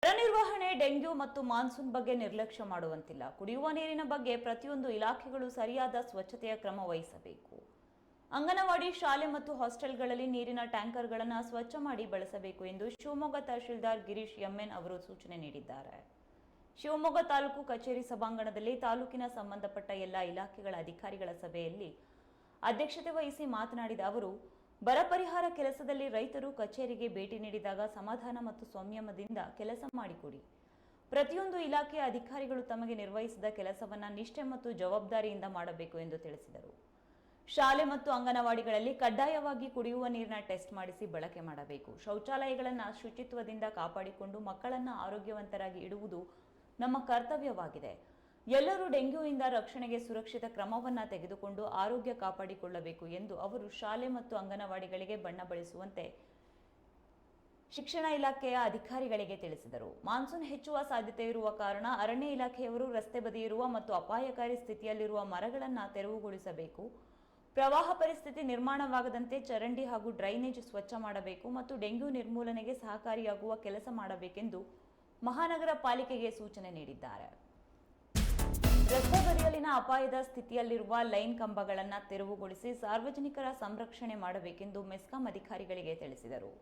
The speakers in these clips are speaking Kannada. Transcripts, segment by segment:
ಬರ ನಿರ್ವಹಣೆ, ಡೆಂಗ್ಯೂ ಮತ್ತು ಮಾನ್ಸೂನ್ ಬಗ್ಗೆ ನಿರ್ಲಕ್ಷ್ಯ ಮಾಡುವಂತಿಲ್ಲ. ಕುಡಿಯುವ ನೀರಿನ ಬಗ್ಗೆ ಪ್ರತಿಯೊಂದು ಇಲಾಖೆಗಳು ಸರಿಯಾದ ಸ್ವಚ್ಛತೆಯ ಕ್ರಮ ವಹಿಸಬೇಕು. ಅಂಗನವಾಡಿ, ಶಾಲೆ ಮತ್ತು ಹಾಸ್ಟೆಲ್ಗಳಲ್ಲಿ ನೀರಿನ ಟ್ಯಾಂಕರ್ಗಳನ್ನು ಸ್ವಚ್ಛ ಮಾಡಿ ಬಳಸಬೇಕು ಎಂದು ಶಿವಮೊಗ್ಗ ತಹಶೀಲ್ದಾರ್ ಗಿರೀಶ್ ಎಂಎನ್ ಅವರು ಸೂಚನೆ ನೀಡಿದ್ದಾರೆ. ಶಿವಮೊಗ್ಗ ತಾಲೂಕು ಕಚೇರಿ ಸಭಾಂಗಣದಲ್ಲಿ ತಾಲೂಕಿನ ಸಂಬಂಧಪಟ್ಟ ಎಲ್ಲ ಇಲಾಖೆಗಳ ಅಧಿಕಾರಿಗಳ ಸಭೆಯಲ್ಲಿ ಅಧ್ಯಕ್ಷತೆ ವಹಿಸಿ ಮಾತನಾಡಿದ ಅವರು, ಬರ ಪರಿಹಾರ ಕೆಲಸದಲ್ಲಿ ರೈತರು ಕಚೇರಿಗೆ ಭೇಟಿ ನೀಡಿದಾಗ ಸಮಾಧಾನ ಮತ್ತು ಸಂಯಮದಿಂದ ಕೆಲಸ ಮಾಡಿಕೊಡಿ. ಪ್ರತಿಯೊಂದು ಇಲಾಖೆಯ ಅಧಿಕಾರಿಗಳು ತಮಗೆ ನಿರ್ವಹಿಸಿದ ಕೆಲಸವನ್ನು ನಿಷ್ಠೆ ಮತ್ತು ಜವಾಬ್ದಾರಿಯಿಂದ ಮಾಡಬೇಕು ಎಂದು ತಿಳಿಸಿದರು. ಶಾಲೆ ಮತ್ತು ಅಂಗನವಾಡಿಗಳಲ್ಲಿ ಕಡ್ಡಾಯವಾಗಿ ಕುಡಿಯುವ ನೀರಿನ ಟೆಸ್ಟ್ ಮಾಡಿಸಿ ಬಳಕೆ ಮಾಡಬೇಕು. ಶೌಚಾಲಯಗಳನ್ನು ಶುಚಿತ್ವದಿಂದ ಕಾಪಾಡಿಕೊಂಡು ಮಕ್ಕಳನ್ನು ಆರೋಗ್ಯವಂತರಾಗಿ ಇಡುವುದು ನಮ್ಮ ಕರ್ತವ್ಯವಾಗಿದೆ. ಎಲ್ಲರೂ ಡೆಂಗ್ಯೂಯಿಂದ ರಕ್ಷಣೆಗೆ ಸುರಕ್ಷಿತ ಕ್ರಮವನ್ನು ತೆಗೆದುಕೊಂಡು ಆರೋಗ್ಯ ಕಾಪಾಡಿಕೊಳ್ಳಬೇಕು ಎಂದು ಅವರು ಶಾಲೆ ಮತ್ತು ಅಂಗನವಾಡಿಗಳಿಗೆ ಬಣ್ಣ ಬಳಿಸುವಂತೆ ಶಿಕ್ಷಣ ಇಲಾಖೆಯ ಅಧಿಕಾರಿಗಳಿಗೆ ತಿಳಿಸಿದರು. ಮಾನ್ಸೂನ್ ಹೆಚ್ಚುವ ಸಾಧ್ಯತೆ ಇರುವ ಕಾರಣ ಅರಣ್ಯ ಇಲಾಖೆಯವರು ರಸ್ತೆ ಬದಿಯಿರುವ ಮತ್ತು ಅಪಾಯಕಾರಿ ಸ್ಥಿತಿಯಲ್ಲಿರುವ ಮರಗಳನ್ನು ತೆರವುಗೊಳಿಸಬೇಕು. ಪ್ರವಾಹ ಪರಿಸ್ಥಿತಿ ನಿರ್ಮಾಣವಾಗದಂತೆ ಚರಂಡಿ ಹಾಗೂ ಡ್ರೈನೇಜ್ ಸ್ವಚ್ಛ ಮಾಡಬೇಕು ಮತ್ತು ಡೆಂಗ್ಯೂ ನಿರ್ಮೂಲನೆಗೆ ಸಹಕಾರಿಯಾಗುವ ಕೆಲಸ ಮಾಡಬೇಕೆಂದು ಮಹಾನಗರ ಪಾಲಿಕೆಗೆ ಸೂಚನೆ ನೀಡಿದ್ದಾರೆ. ರಸ್ತೆ ಬದಿಯಲ್ಲಿನ ಅಪಾಯದ ಸ್ಥಿತಿಯಲ್ಲಿರುವ ಲೈನ್ ಕಂಬಗಳನ್ನು ತೆರವುಗೊಳಿಸಿ ಸಾರ್ವಜನಿಕರ ಸಂರಕ್ಷಣೆ ಮಾಡಬೇಕೆಂದು ಮೆಸ್ಕಾಂ ಅಧಿಕಾರಿಗಳಿಗೆ ತಿಳಿಸಿದರು.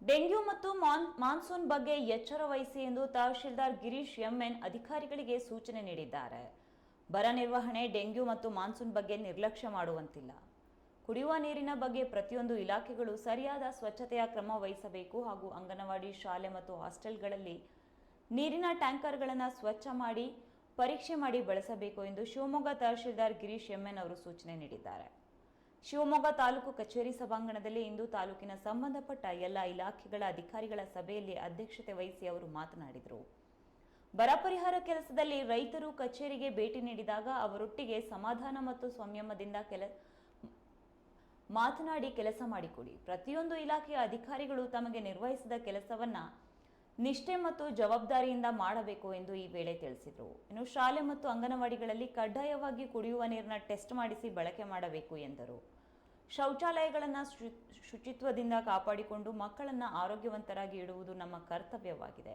ಡೆಂಗ್ಯೂ ಮತ್ತು ಮಾನ್ಸೂನ್ ಬಗ್ಗೆ ಎಚ್ಚರ ವಹಿಸಿ ಎಂದು ತಹಶೀಲ್ದಾರ್ ಗಿರೀಶ್ ಎಂಎನ್ ಅಧಿಕಾರಿಗಳಿಗೆ ಸೂಚನೆ ನೀಡಿದ್ದಾರೆ. ಬರ ನಿರ್ವಹಣೆ, ಡೆಂಗ್ಯೂ ಮತ್ತು ಮಾನ್ಸೂನ್ ಬಗ್ಗೆ ನಿರ್ಲಕ್ಷ್ಯ ಮಾಡುವಂತಿಲ್ಲ. ಕುಡಿಯುವ ನೀರಿನ ಬಗ್ಗೆ ಪ್ರತಿಯೊಂದು ಇಲಾಖೆಗಳು ಸರಿಯಾದ ಸ್ವಚ್ಛತೆಯ ಕ್ರಮ ವಹಿಸಬೇಕು ಹಾಗೂ ಅಂಗನವಾಡಿ, ಶಾಲೆ ಮತ್ತು ಹಾಸ್ಟೆಲ್ಗಳಲ್ಲಿ ನೀರಿನ ಟ್ಯಾಂಕರ್ಗಳನ್ನು ಸ್ವಚ್ಛ ಮಾಡಿ ಪರೀಕ್ಷೆ ಮಾಡಿ ಬಳಸಬೇಕು ಎಂದು ಶಿವಮೊಗ್ಗ ತಹಶೀಲ್ದಾರ್ ಗಿರೀಶ್ ಎಂಎನ್ ಅವರು ಸೂಚನೆ ನೀಡಿದ್ದಾರೆ. ಶಿವಮೊಗ್ಗ ತಾಲೂಕು ಕಚೇರಿ ಸಭಾಂಗಣದಲ್ಲಿ ಇಂದು ತಾಲೂಕಿನ ಸಂಬಂಧಪಟ್ಟ ಎಲ್ಲ ಇಲಾಖೆಗಳ ಅಧಿಕಾರಿಗಳ ಸಭೆಯಲ್ಲಿ ಅಧ್ಯಕ್ಷತೆ ವಹಿಸಿ ಅವರು ಮಾತನಾಡಿದರು. ಬರ ಪರಿಹಾರ ಕೆಲಸದಲ್ಲಿ ರೈತರು ಕಚೇರಿಗೆ ಭೇಟಿ ನೀಡಿದಾಗ ಅವರೊಟ್ಟಿಗೆ ಸಮಾಧಾನ ಮತ್ತು ಸಂಯಮದಿಂದ ಮಾತನಾಡಿ ಕೆಲಸ ಮಾಡಿಕೊಡಿ. ಪ್ರತಿಯೊಂದು ಇಲಾಖೆಯ ಅಧಿಕಾರಿಗಳು ತಮಗೆ ನಿರ್ವಹಿಸಿದ ಕೆಲಸವನ್ನ ನಿಷ್ಠೆ ಮತ್ತು ಜವಾಬ್ದಾರಿಯಿಂದ ಮಾಡಬೇಕು ಎಂದು ಈ ವೇಳೆ ತಿಳಿಸಿದರು. ಇನ್ನು ಶಾಲೆ ಮತ್ತು ಅಂಗನವಾಡಿಗಳಲ್ಲಿ ಕಡ್ಡಾಯವಾಗಿ ಕುಡಿಯುವ ನೀರಿನ ಟೆಸ್ಟ್ ಮಾಡಿಸಿ ಬಳಕೆ ಮಾಡಬೇಕು ಎಂದರು. ಶೌಚಾಲಯಗಳನ್ನು ಶುಚಿತ್ವದಿಂದ ಕಾಪಾಡಿಕೊಂಡು ಮಕ್ಕಳನ್ನು ಆರೋಗ್ಯವಂತರಾಗಿ ಇಡುವುದು ನಮ್ಮ ಕರ್ತವ್ಯವಾಗಿದೆ.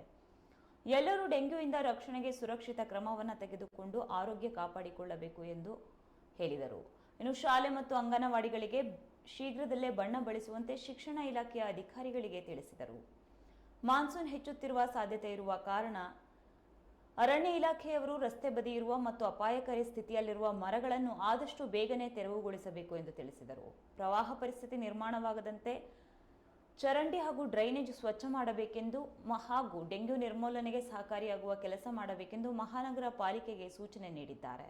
ಎಲ್ಲರೂ ಡೆಂಗ್ಯೂಯಿಂದ ರಕ್ಷಣೆಗೆ ಸುರಕ್ಷಿತ ಕ್ರಮವನ್ನು ತೆಗೆದುಕೊಂಡು ಆರೋಗ್ಯ ಕಾಪಾಡಿಕೊಳ್ಳಬೇಕು ಎಂದು ಹೇಳಿದರು. ಇನ್ನು ಶಾಲೆ ಮತ್ತು ಅಂಗನವಾಡಿಗಳಿಗೆ ಶೀಘ್ರದಲ್ಲೇ ಬಣ್ಣ ಬಳಿಸುವಂತೆ ಶಿಕ್ಷಣ ಇಲಾಖೆಯ ಅಧಿಕಾರಿಗಳಿಗೆ ತಿಳಿಸಿದರು. ಮಾನ್ಸೂನ್ ಹೆಚ್ಚುತ್ತಿರುವ ಸಾಧ್ಯತೆ ಇರುವ ಕಾರಣ ಅರಣ್ಯ ಇಲಾಖೆಯವರು ರಸ್ತೆ ಬದಿ ಇರುವ ಮತ್ತು ಅಪಾಯಕಾರಿ ಸ್ಥಿತಿಯಲ್ಲಿರುವ ಮರಗಳನ್ನು ಆದಷ್ಟು ಬೇಗನೆ ತೆರವುಗೊಳಿಸಬೇಕು ಎಂದು ತಿಳಿಸಿದರು. ಪ್ರವಾಹ ಪರಿಸ್ಥಿತಿ ನಿರ್ಮಾಣವಾಗದಂತೆ ಚರಂಡಿ ಹಾಗೂ ಡ್ರೈನೇಜ್ ಸ್ವಚ್ಛ ಮಾಡಬೇಕೆಂದು ಹಾಗೂ ಡೆಂಗ್ಯೂ ನಿರ್ಮೂಲನೆಗೆ ಸಹಕಾರಿಯಾಗುವ ಕೆಲಸ ಮಾಡಬೇಕೆಂದು ಮಹಾನಗರ ಪಾಲಿಕೆಗೆ ಸೂಚನೆ ನೀಡಿದ್ದಾರೆ.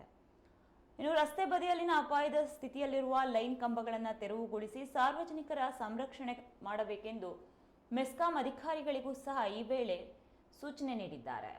ಇನ್ನು ರಸ್ತೆ ಬದಿಯಲ್ಲಿನ ಅಪಾಯದ ಸ್ಥಿತಿಯಲ್ಲಿರುವ ಲೈನ್ ಕಂಬಗಳನ್ನು ತೆರವುಗೊಳಿಸಿ ಸಾರ್ವಜನಿಕರ ಸಂರಕ್ಷಣೆ ಮಾಡಬೇಕೆಂದು ಮೆಸ್ಕಾಂ ಅಧಿಕಾರಿಗಳಿಗೂ ಸಹ ಈ ವೇಳೆ ಸೂಚನೆ ನೀಡಿದ್ದಾರೆ.